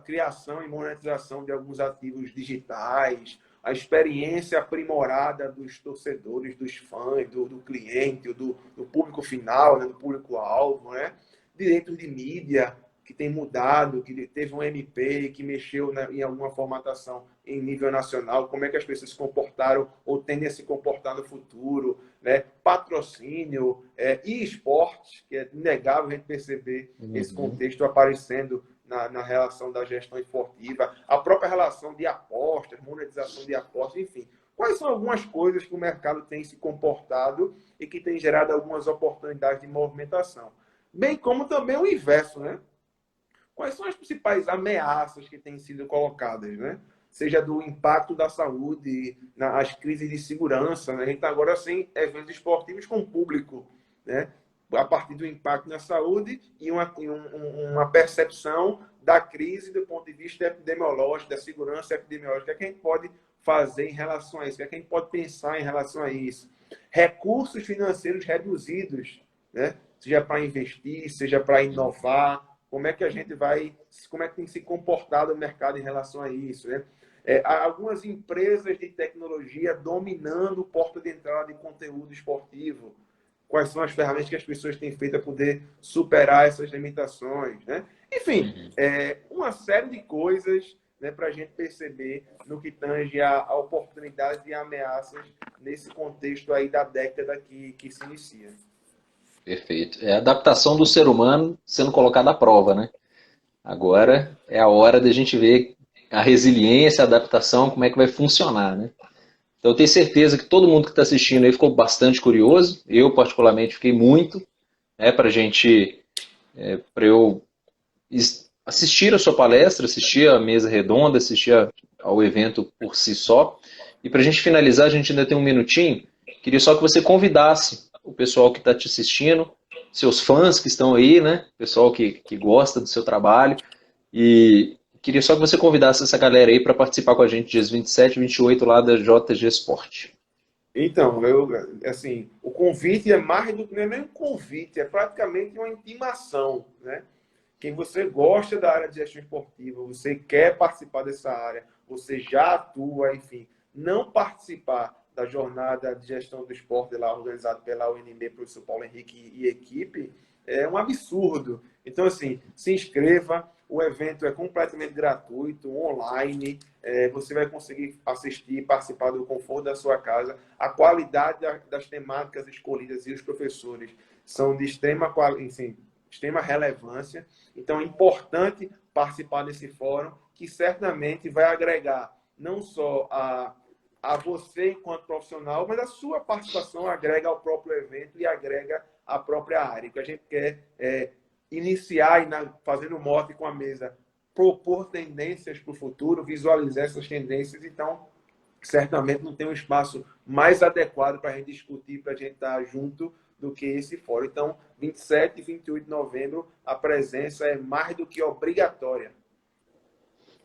criação e monetização de alguns ativos digitais, a experiência aprimorada dos torcedores, dos fãs, do cliente, do público final, né, do público-alvo, né? Direitos de mídia, que tem mudado, que teve um MP que mexeu em alguma formatação em nível nacional, como é que as pessoas se comportaram ou tendem a se comportar no futuro, né? Patrocínio, e esporte, que é inegável a gente perceber esse contexto aparecendo na relação da gestão esportiva, a própria relação de apostas, monetização de apostas, enfim. Quais são algumas coisas que o mercado tem se comportado e que tem gerado algumas oportunidades de movimentação? Bem como também o inverso, né? Quais são as principais ameaças que têm sido colocadas, né? Seja do impacto da saúde, as crises de segurança, né? A gente está agora sem eventos esportivos com público, né? A partir do impacto na saúde e uma percepção da crise do ponto de vista epidemiológico, da segurança epidemiológica. O que a gente pode fazer em relação a isso? O que a gente pode pensar em relação a isso? Recursos financeiros reduzidos, né? Seja para investir, seja para inovar. Como é que a gente como é que tem se comportado o mercado em relação a isso, né? Há algumas empresas de tecnologia dominando o porta de entrada de conteúdo esportivo. Quais são as ferramentas que as pessoas têm feito para poder superar essas limitações, né? Enfim, uma série de coisas, né, para a gente perceber no que tange a oportunidades e ameaças nesse contexto aí da década que se inicia. Perfeito. É a adaptação do ser humano sendo colocada à prova, né? Agora é a hora da gente ver a resiliência, a adaptação, como é que vai funcionar, né? Então eu tenho certeza que todo mundo que está assistindo aí ficou bastante curioso. Eu, particularmente, fiquei muito, né, para eu assistir a sua palestra, assistir a mesa redonda, assistir ao evento por si só. E para a gente finalizar, a gente ainda tem um minutinho. Queria só que você convidasse o pessoal que está te assistindo, seus fãs que estão aí, né? Pessoal que gosta do seu trabalho. E queria só que você convidasse essa galera aí para participar com a gente dias 27 e 28 lá da JG Sport. Então, assim, o convite é mais do que nem um convite, é praticamente uma intimação, né? Quem você gosta da área de gestão esportiva, você quer participar dessa área, você já atua, enfim, não participar da jornada de gestão do esporte lá organizado pela UNB, professor Paulo Henrique e equipe, é um absurdo. Então, assim, se inscreva, o evento é completamente gratuito, online, você vai conseguir assistir, participar do conforto da sua casa. A qualidade das temáticas escolhidas e os professores são de extrema relevância. Então, é importante participar desse fórum, que certamente vai agregar não só a você enquanto profissional, mas a sua participação agrega ao próprio evento e agrega à própria área. O que a gente quer iniciar, fazendo mote com a mesa, propor tendências para o futuro, visualizar essas tendências. Então, certamente não tem um espaço mais adequado para a gente discutir, para a gente estar junto, do que esse fórum. Então, 27 e 28 de novembro, a presença é mais do que obrigatória.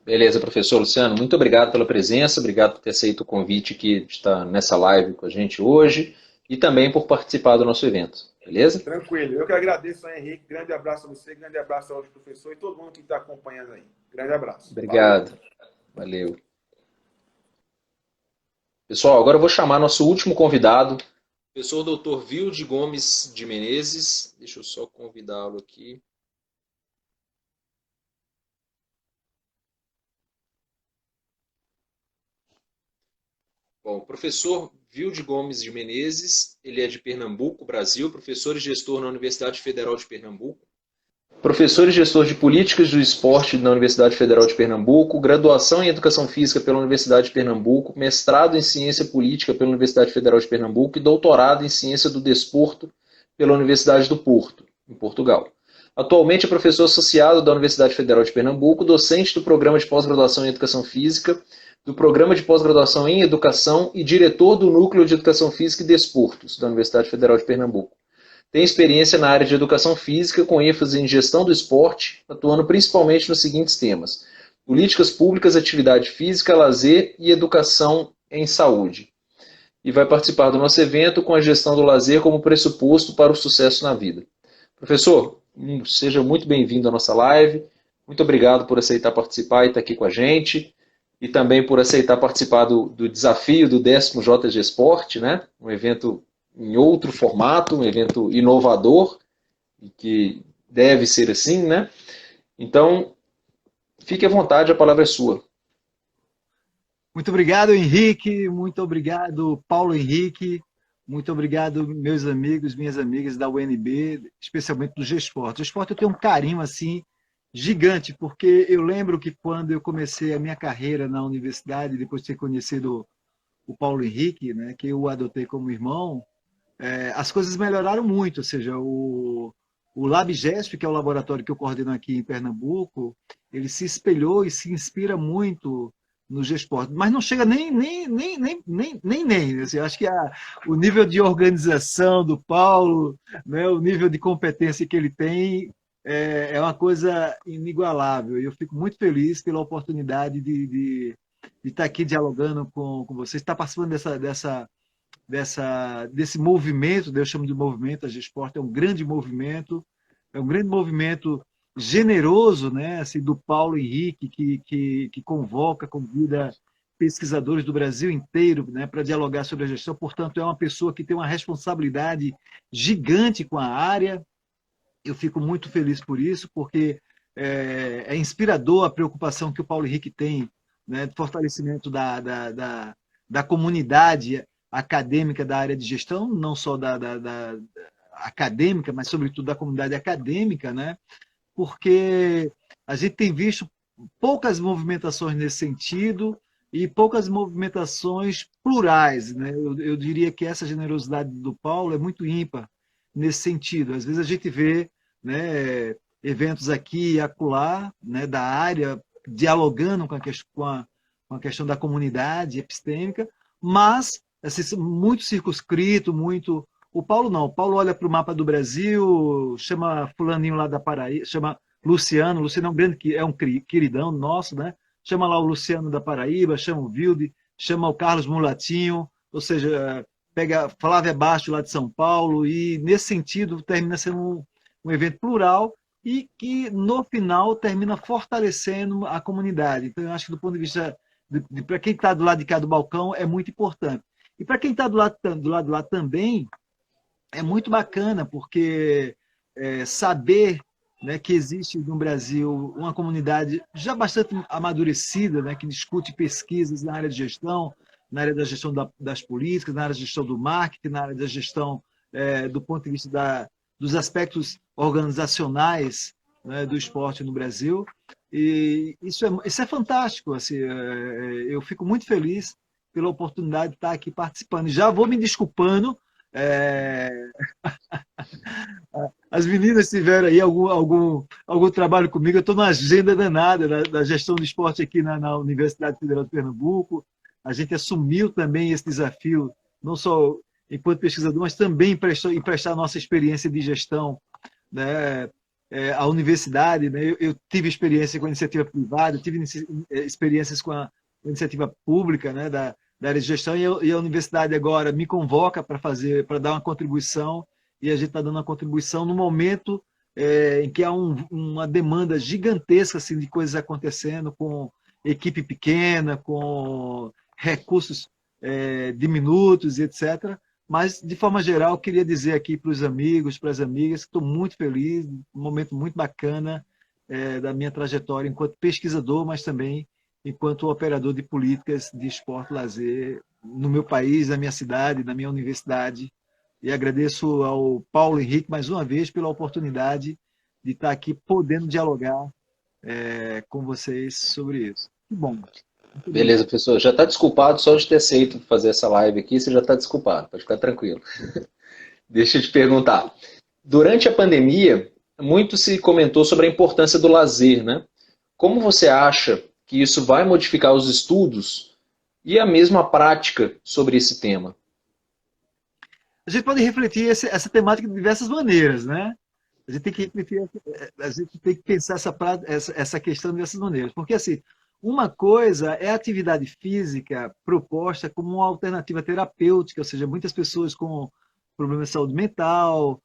Beleza, professor Luciano, muito obrigado pela presença, obrigado por ter aceito o convite aqui de estar nessa live com a gente hoje e também por participar do nosso evento, beleza? Tranquilo, eu que agradeço, Henrique, grande abraço a você, grande abraço aos professores e todo mundo que está acompanhando aí. Grande abraço. Obrigado. Valeu. Pessoal, agora eu vou chamar nosso último convidado, o professor Dr. Vilde Gomes de Menezes. Deixa eu só convidá-lo aqui. Bom, o professor Vilde Gomes de Menezes, ele é de Pernambuco, Brasil, professor e gestor na Universidade Federal de Pernambuco. Professor e gestor de Políticas do Esporte na Universidade Federal de Pernambuco, graduação em Educação Física pela Universidade de Pernambuco, mestrado em Ciência Política pela Universidade Federal de Pernambuco e doutorado em Ciência do Desporto pela Universidade do Porto, em Portugal. Atualmente é professor associado da Universidade Federal de Pernambuco, docente do Programa de Pós-Graduação em Educação Física, do Programa de Pós-Graduação em Educação e diretor do Núcleo de Educação Física e Desportos da Universidade Federal de Pernambuco. Tem experiência na área de Educação Física, com ênfase em Gestão do Esporte, atuando principalmente nos seguintes temas: Políticas Públicas, Atividade Física, Lazer e Educação em Saúde. E vai participar do nosso evento com a gestão do lazer como pressuposto para o sucesso na vida. Professor, seja muito bem-vindo à nossa live. Muito obrigado por aceitar participar e estar aqui com a gente. E também por aceitar participar do desafio do 10º JG Sport, né? Um evento em outro formato, um evento inovador, e que deve ser assim, né? Então, fique à vontade, a palavra é sua. Muito obrigado, Henrique. Muito obrigado, Paulo Henrique. Muito obrigado, meus amigos, minhas amigas da UNB, especialmente do G-Sport. O G-Sport eu tenho um carinho assim gigante, porque eu lembro que quando eu comecei a minha carreira na universidade, depois de ter conhecido o Paulo Henrique, né, que eu o adotei como irmão, as coisas melhoraram muito. Ou seja, o LabGESP, que é o laboratório que eu coordeno aqui em Pernambuco, ele se espelhou e se inspira muito no G-Sport, mas não chega nem. Assim, eu acho que o nível de organização do Paulo, né, o nível de competência que ele tem é uma coisa inigualável. E eu fico muito feliz pela oportunidade de estar aqui dialogando com vocês, estar participando desse movimento, eu chamo de movimento, a G-Sport é um grande movimento generoso, né, assim, do Paulo Henrique, que convoca, convida pesquisadores do Brasil inteiro, né, para dialogar sobre a gestão. Portanto, é uma pessoa que tem uma responsabilidade gigante com a área. Eu fico muito feliz por isso, porque é inspirador a preocupação que o Paulo Henrique tem, né, de fortalecimento da comunidade acadêmica da área de gestão, não só da acadêmica, mas sobretudo da comunidade acadêmica, né? Porque a gente tem visto poucas movimentações nesse sentido e poucas movimentações plurais, né? Eu diria que essa generosidade do Paulo é muito ímpar nesse sentido. Às vezes a gente vê, né, eventos aqui e acolá, né, da área, dialogando com a questão da comunidade epistêmica, mas assim, muito circunscrito, muito... O Paulo não. O Paulo olha para o mapa do Brasil, chama fulaninho lá da Paraíba, chama Luciano. Luciano é um grande, é um queridão nosso, né? Chama lá o Luciano da Paraíba, chama o Vilde, chama o Carlos Mulatinho, ou seja, pega Flávia Basto lá de São Paulo, e nesse sentido termina sendo um evento plural e que no final termina fortalecendo a comunidade. Então eu acho que do ponto de vista para quem está do lado de cá do balcão é muito importante. E para quem está do lado de lá também, é muito bacana, porque saber, né, que existe no Brasil uma comunidade já bastante amadurecida, né, que discute pesquisas na área de gestão, na área da gestão das políticas, na área da gestão do marketing, na área da gestão do ponto de vista dos aspectos organizacionais, né, do esporte no Brasil. E isso é fantástico. Assim, eu fico muito feliz pela oportunidade de estar aqui participando. Já vou me desculpando. As meninas tiveram aí algum trabalho comigo. Eu estou na agenda danada da gestão do esporte aqui na Universidade Federal de Pernambuco. A gente assumiu também esse desafio, não só enquanto pesquisador, mas também emprestar nossa experiência de gestão, né, à universidade. Né? Eu tive experiência com a iniciativa privada, tive experiências com a iniciativa pública, né, da área de gestão, e a universidade agora me convoca para dar uma contribuição, e a gente está dando uma contribuição no momento em que há uma demanda gigantesca assim, de coisas acontecendo, com equipe pequena, com recursos diminutos, etc. Mas, de forma geral, eu queria dizer aqui para os amigos, para as amigas, que estou muito feliz, um momento muito bacana da minha trajetória enquanto pesquisador, mas também enquanto operador de políticas de esporte e lazer no meu país, na minha cidade, na minha universidade. E agradeço ao Paulo Henrique, mais uma vez, pela oportunidade de estar aqui podendo dialogar com vocês sobre isso. Que bom. Beleza, professor. Já está desculpado só de ter aceito fazer essa live aqui, você já está desculpado, pode ficar tranquilo. Deixa eu te perguntar. Durante a pandemia, muito se comentou sobre a importância do lazer, né? Como você acha que isso vai modificar os estudos e a mesma prática sobre esse tema? A gente pode refletir essa temática de diversas maneiras, né? A gente tem que refletir, a gente tem que pensar essa questão de diversas maneiras. Porque, assim, uma coisa é a atividade física proposta como uma alternativa terapêutica, ou seja, muitas pessoas com problemas de saúde mental,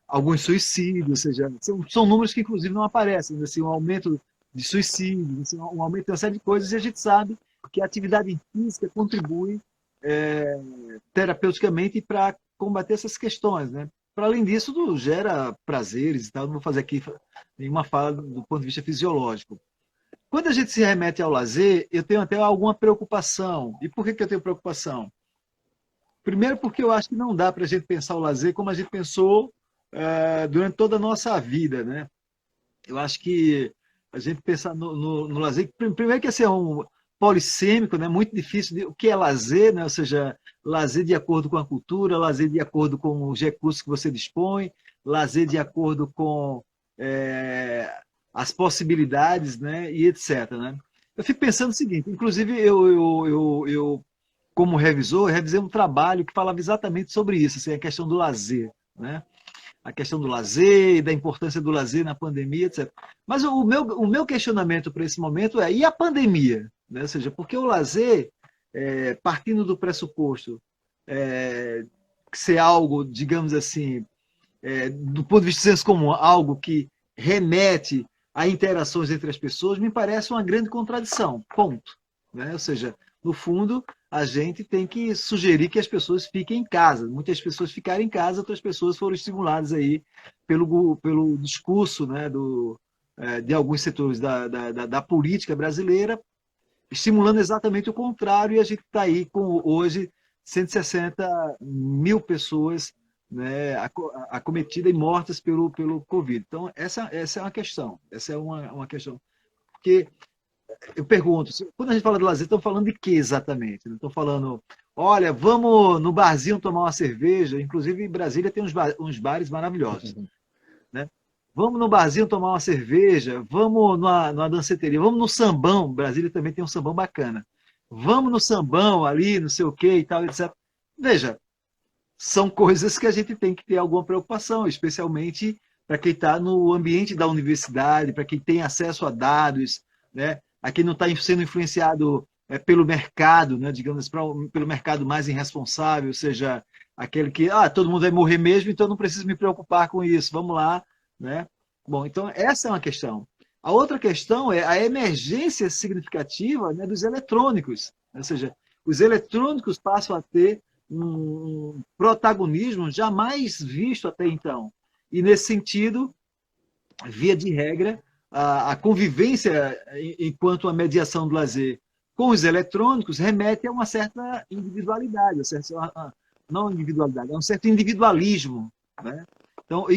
alguns suicídios, ou seja, são números que inclusive não aparecem, assim, um aumento de suicídios, assim, um aumento de uma série de coisas, e a gente sabe que a atividade física contribui terapeuticamente para combater essas questões, né? Para além disso, gera prazeres e tal. Não vou fazer aqui nenhuma fala do ponto de vista fisiológico. Quando a gente se remete ao lazer, eu tenho até alguma preocupação. E por que eu tenho preocupação? Primeiro porque eu acho que não dá para a gente pensar o lazer como a gente pensou durante toda a nossa vida, né? Eu acho que a gente pensar no lazer, primeiro que esse é um polissêmico, né? Muito difícil. O que é lazer, né? Ou seja, lazer de acordo com a cultura, lazer de acordo com os recursos que você dispõe, lazer de acordo com as possibilidades, né? E etc. Né? Eu fico pensando o seguinte, inclusive eu como revisor, eu revisei um trabalho que falava exatamente sobre isso, assim, a questão do lazer, né? A questão do lazer e da importância do lazer na pandemia, etc. Mas o meu questionamento para esse momento e a pandemia? Né? Ou seja, porque o lazer, partindo do pressuposto ser algo, digamos assim, do ponto de vista de senso comum, algo que remete a interações entre as pessoas, me parece uma grande contradição, ponto. Né? Ou seja, no fundo, a gente tem que sugerir que as pessoas fiquem em casa. Muitas pessoas ficaram em casa, outras pessoas foram estimuladas aí pelo discurso, né, de alguns setores da política brasileira, estimulando exatamente o contrário, e a gente está aí com hoje 160 mil pessoas, né, acometidas e mortas pelo Covid. Então, essa é uma questão. Essa é uma questão. Porque eu pergunto, quando a gente fala de lazer, estão falando de quê exatamente? Estão falando, olha, vamos no barzinho tomar uma cerveja, inclusive em Brasília tem uns bares maravilhosos, né? Vamos no barzinho tomar uma cerveja, vamos numa danceteria, vamos no sambão, Brasília também tem um sambão bacana. Vamos no sambão ali, não sei o que e tal, etc. Veja, são coisas que a gente tem que ter alguma preocupação, especialmente para quem está no ambiente da universidade, para quem tem acesso a dados, né? A quem não está sendo influenciado pelo mercado, né? Digamos, pelo mercado mais irresponsável, ou seja, aquele que todo mundo vai morrer mesmo, então não preciso me preocupar com isso, vamos lá. Né? Bom, então essa é uma questão. A outra questão é a emergência significativa, né, dos eletrônicos. Ou seja, os eletrônicos passam a ter um protagonismo jamais visto até então. E, nesse sentido, via de regra, a convivência enquanto a mediação do lazer com os eletrônicos remete a uma certa individualidade, não individualidade, a um certo individualismo. Né? Então,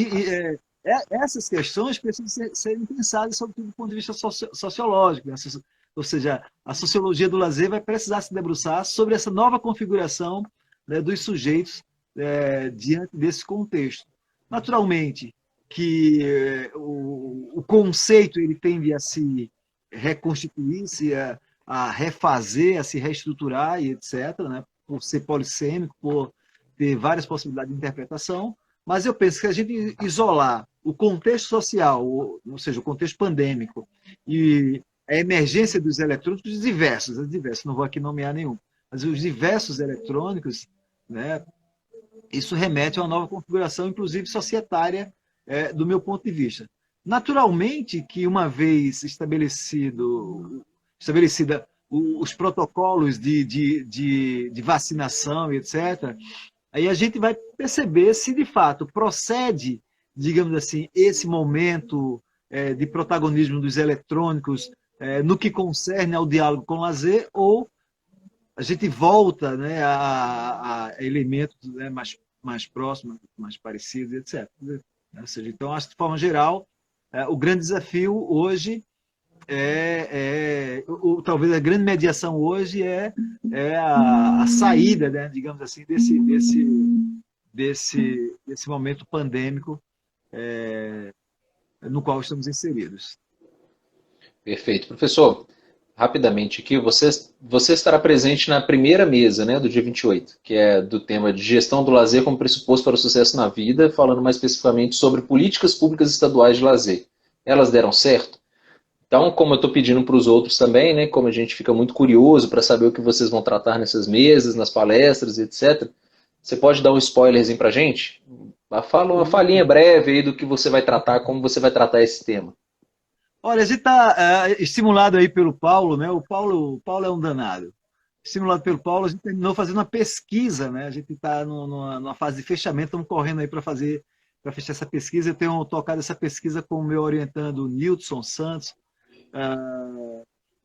essas questões precisam serem pensadas, sobretudo do ponto de vista sociológico. Né? Ou seja, a sociologia do lazer vai precisar se debruçar sobre essa nova configuração, né, dos sujeitos diante desse contexto. Naturalmente, que o conceito ele tende a se reconstituir, a refazer, a se reestruturar e etc., né? Por ser polissêmico, por ter várias possibilidades de interpretação, mas eu penso que a gente isolar o contexto social, ou seja, o contexto pandêmico, e a emergência dos eletrônicos diversos, não vou aqui nomear nenhum, mas os diversos eletrônicos, né, isso remete a uma nova configuração, inclusive societária, do meu ponto de vista. Naturalmente que uma vez estabelecida os protocolos de vacinação, etc., aí a gente vai perceber se de fato procede, digamos assim, esse momento de protagonismo dos eletrônicos no que concerne ao diálogo com o lazer, ou a gente volta, né, a elementos, né, mais próximos, mais parecidos, etc. Ou seja, então, acho que, de forma geral, o grande desafio hoje talvez a grande mediação hoje é a saída, né, digamos assim, desse momento pandêmico no qual estamos inseridos. Perfeito. Professor, rapidamente aqui, você estará presente na primeira mesa, né, do dia 28, que é do tema de gestão do lazer como pressuposto para o sucesso na vida, falando mais especificamente sobre políticas públicas estaduais de lazer. Elas deram certo? Então, como eu estou pedindo para os outros também, né, como a gente fica muito curioso para saber o que vocês vão tratar nessas mesas, nas palestras, etc., Você pode dar um spoilerzinho pra gente? Fala uma falinha breve aí do que você vai tratar, como você vai tratar esse tema. Olha, a gente está estimulado aí pelo Paulo, né? O Paulo é um danado. Estimulado pelo Paulo, a gente terminou fazendo uma pesquisa, né? A gente está numa fase de fechamento, estamos correndo aí para fechar essa pesquisa. Eu tenho tocado essa pesquisa com o meu orientando, Nilson Santos,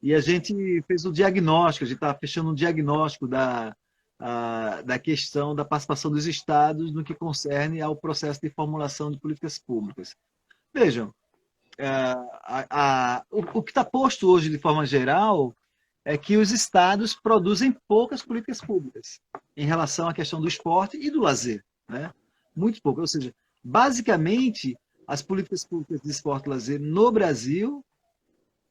e a gente fez o diagnóstico, a gente está fechando um diagnóstico da questão da participação dos estados no que concerne ao processo de formulação de políticas públicas. Vejam, o que está posto hoje de forma geral é que os estados produzem poucas políticas públicas em relação à questão do esporte e do lazer, né? Muito pouco. Ou seja, basicamente, as políticas públicas de esporte e lazer no Brasil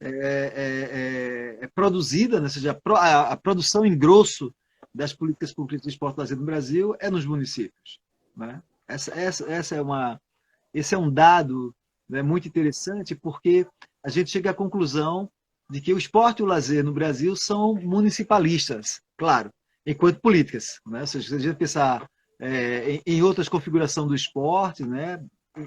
é produzida, né? Ou seja, a produção em grosso das políticas públicas de esporte e lazer no Brasil é nos municípios, né? Esse é um dado, né, muito interessante, porque a gente chega à conclusão de que o esporte e o lazer no Brasil são municipalistas, claro, enquanto políticas, né? Ou seja, se a gente pensar em outras configurações do esporte, né,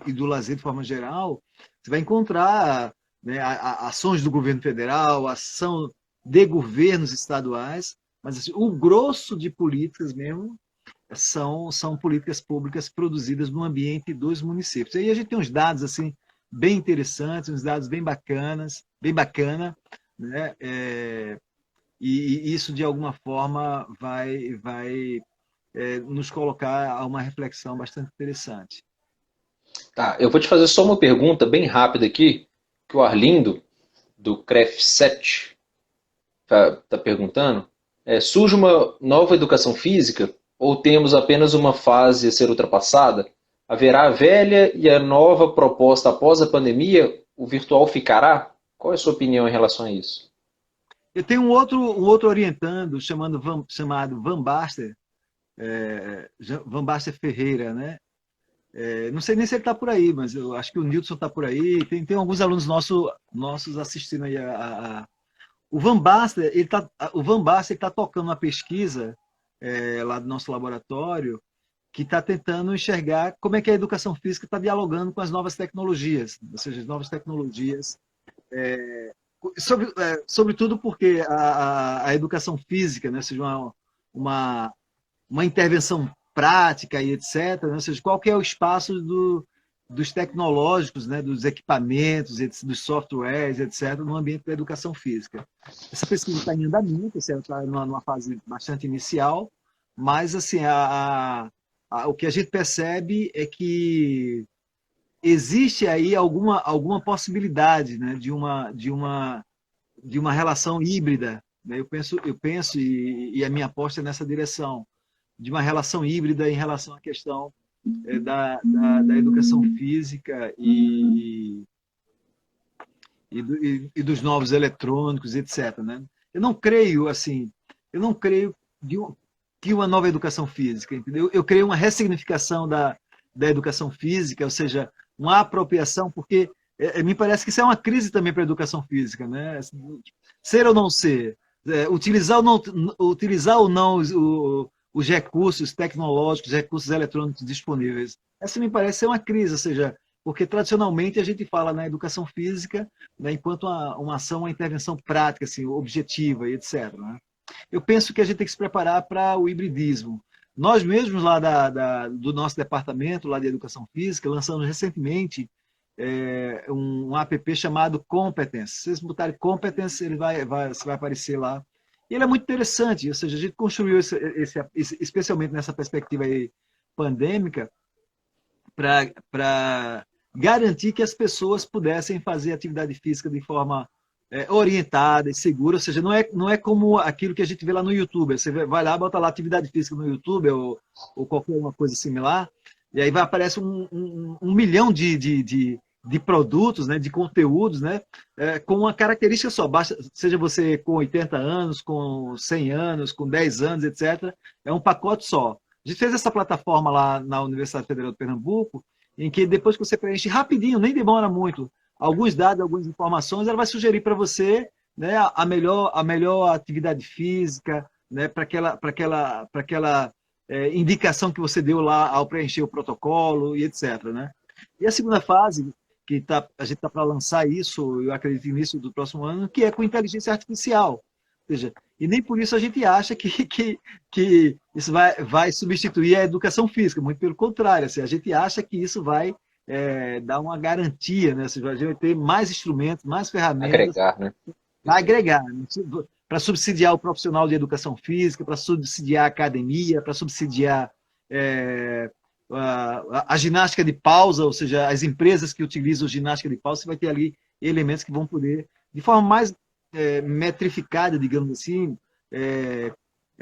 e do lazer de forma geral, você vai encontrar, né, ações do governo federal, ação de governos estaduais, mas assim, o grosso de políticas mesmo são políticas públicas produzidas no ambiente dos municípios. Aí a gente tem uns dados assim bem interessantes, uns dados bem bacanas, bem bacana, né? E isso de alguma forma vai nos colocar a uma reflexão bastante interessante. Tá, eu vou te fazer só uma pergunta bem rápida aqui, que o Arlindo, do CREF7, tá perguntando. Surge uma nova educação física ou temos apenas uma fase a ser ultrapassada? Haverá a velha e a nova proposta após a pandemia? O virtual ficará? Qual é a sua opinião em relação a isso? Eu tenho um outro orientando chamado Van Baster, Van Baster Ferreira, né? Não sei nem se ele está por aí, mas eu acho que o Nilson está por aí. Tem alguns alunos nossos assistindo aí o Van Baster, ele está tocando uma pesquisa lá do nosso laboratório que está tentando enxergar como é que a educação física está dialogando com as novas tecnologias, ou seja, as novas tecnologias, sobretudo porque a educação física, né, ou seja, uma intervenção prática e etc., né, ou seja, qual que é o espaço dos tecnológicos, né, dos equipamentos, dos softwares, etc., no ambiente da educação física. Essa pesquisa está em andamento, está numa fase bastante inicial, mas assim, o que a gente percebe é que existe aí alguma possibilidade, né, de uma relação híbrida, né? Eu penso e a minha aposta é nessa direção, de uma relação híbrida em relação à questão da educação física e dos novos eletrônicos, etc., né? Eu não creio que uma nova educação física, entendeu? Eu creio uma ressignificação da educação física, ou seja, uma apropriação, porque me parece que isso é uma crise também para a educação física, né? Ser ou não ser, utilizar ou não os recursos tecnológicos, recursos eletrônicos disponíveis. Essa me parece ser uma crise, ou seja, porque tradicionalmente a gente fala na educação física, né, enquanto uma ação, uma intervenção prática, assim, objetiva e etc., né? Eu penso que a gente tem que se preparar para o hibridismo. Nós mesmos lá do nosso departamento lá de educação física lançamos recentemente um app chamado Competence. Se vocês botarem Competence, ele vai aparecer lá. E ele é muito interessante, ou seja, a gente construiu especialmente nessa perspectiva aí pandêmica, para garantir que as pessoas pudessem fazer atividade física de forma orientada e segura, ou seja, não é como aquilo que a gente vê lá no YouTube. Você vai lá, bota lá atividade física no YouTube ou qualquer uma coisa similar, e aí vai aparecer um milhão de produtos, né, de conteúdos, né, com uma característica só. Basta, seja você com 80 anos, com 100 anos, com 10 anos, etc. É um pacote só. A gente fez essa plataforma lá na Universidade Federal de Pernambuco, em que depois que você preenche rapidinho, nem demora muito, alguns dados, algumas informações, ela vai sugerir para você, né, a melhor atividade física, né, para aquela indicação que você deu lá ao preencher o protocolo e etc. Né? E a segunda fase, a gente está para lançar isso, eu acredito nisso do próximo ano, que é com inteligência artificial. Ou seja, e nem por isso a gente acha que isso vai substituir a educação física, muito pelo contrário, assim, a gente acha que isso vai dar uma garantia, né? Ou seja, a gente vai ter mais instrumentos, mais ferramentas. Agregar, né? Agregar, né? Para subsidiar o profissional de educação física, para subsidiar a academia, para subsidiar a ginástica de pausa, ou seja, as empresas que utilizam ginástica de pausa, você vai ter ali elementos que vão poder, de forma mais metrificada, digamos assim,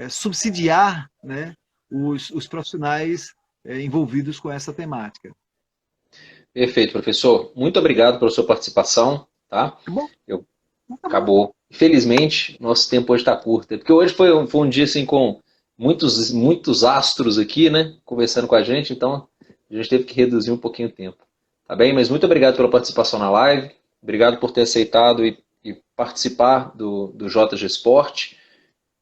subsidiar, né, os profissionais envolvidos com essa temática. Perfeito, professor. Muito obrigado pela sua participação. Tá? Bom, Acabou. Infelizmente, nosso tempo hoje está curto. Porque hoje foi um dia assim, com muitos astros aqui, né? Conversando com a gente, então a gente teve que reduzir um pouquinho o tempo. Tá bem? Mas muito obrigado pela participação na live. Obrigado por ter aceitado e participar do JG Sport.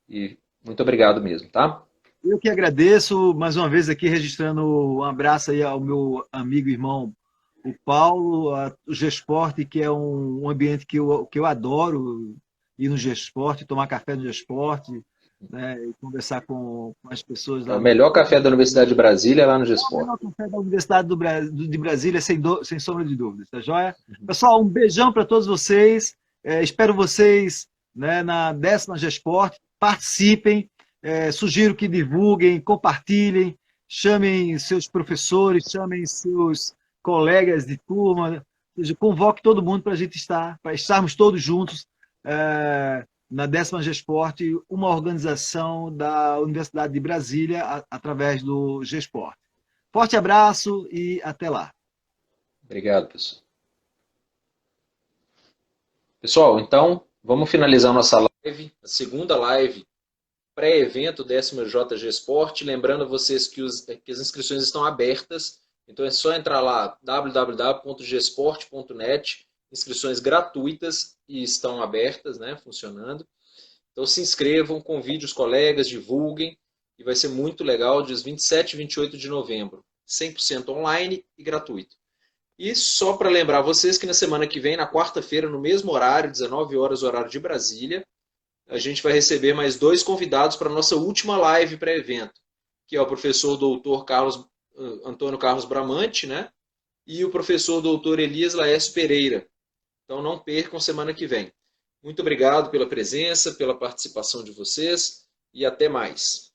E muito obrigado mesmo, tá? Eu que agradeço, mais uma vez aqui registrando um abraço aí ao meu amigo e irmão, o Paulo, o G-Sport, que é um ambiente que eu adoro, ir no G-Sport, tomar café no G-Sport, né, e conversar com as pessoas lá. É o melhor café da Universidade de Brasília é lá no G-Sport. É o melhor café da Universidade de Brasília, sem sombra de dúvidas, tá joia? Pessoal, um beijão para todos vocês. Espero vocês, né, na 10ª G-Sport. Participem, sugiro que divulguem, compartilhem, chamem seus professores, chamem seus colegas de turma, ou seja, convoque todo mundo para a gente estarmos todos juntos na 10ª G-Sport, uma organização da Universidade de Brasília através do G-Sport. Forte abraço e até lá. Obrigado, pessoal. Pessoal, então, vamos finalizar nossa live, a segunda live pré-evento 10º JG Sport. Lembrando a vocês que as inscrições estão abertas, então é só entrar lá, www.gsport.net, inscrições gratuitas e estão abertas, né, funcionando. Então se inscrevam, convide os colegas, divulguem, e vai ser muito legal, dias 27 e 28 de novembro, 100% online e gratuito. E só para lembrar vocês que na semana que vem, na quarta-feira, no mesmo horário, 19 horas, horário de Brasília, a gente vai receber mais 2 convidados para a nossa última live pré-evento, que é o professor doutor Antônio Carlos Bramante, né? E o professor doutor Elias Laércio Pereira. Então não percam semana que vem. Muito obrigado pela presença, pela participação de vocês e até mais.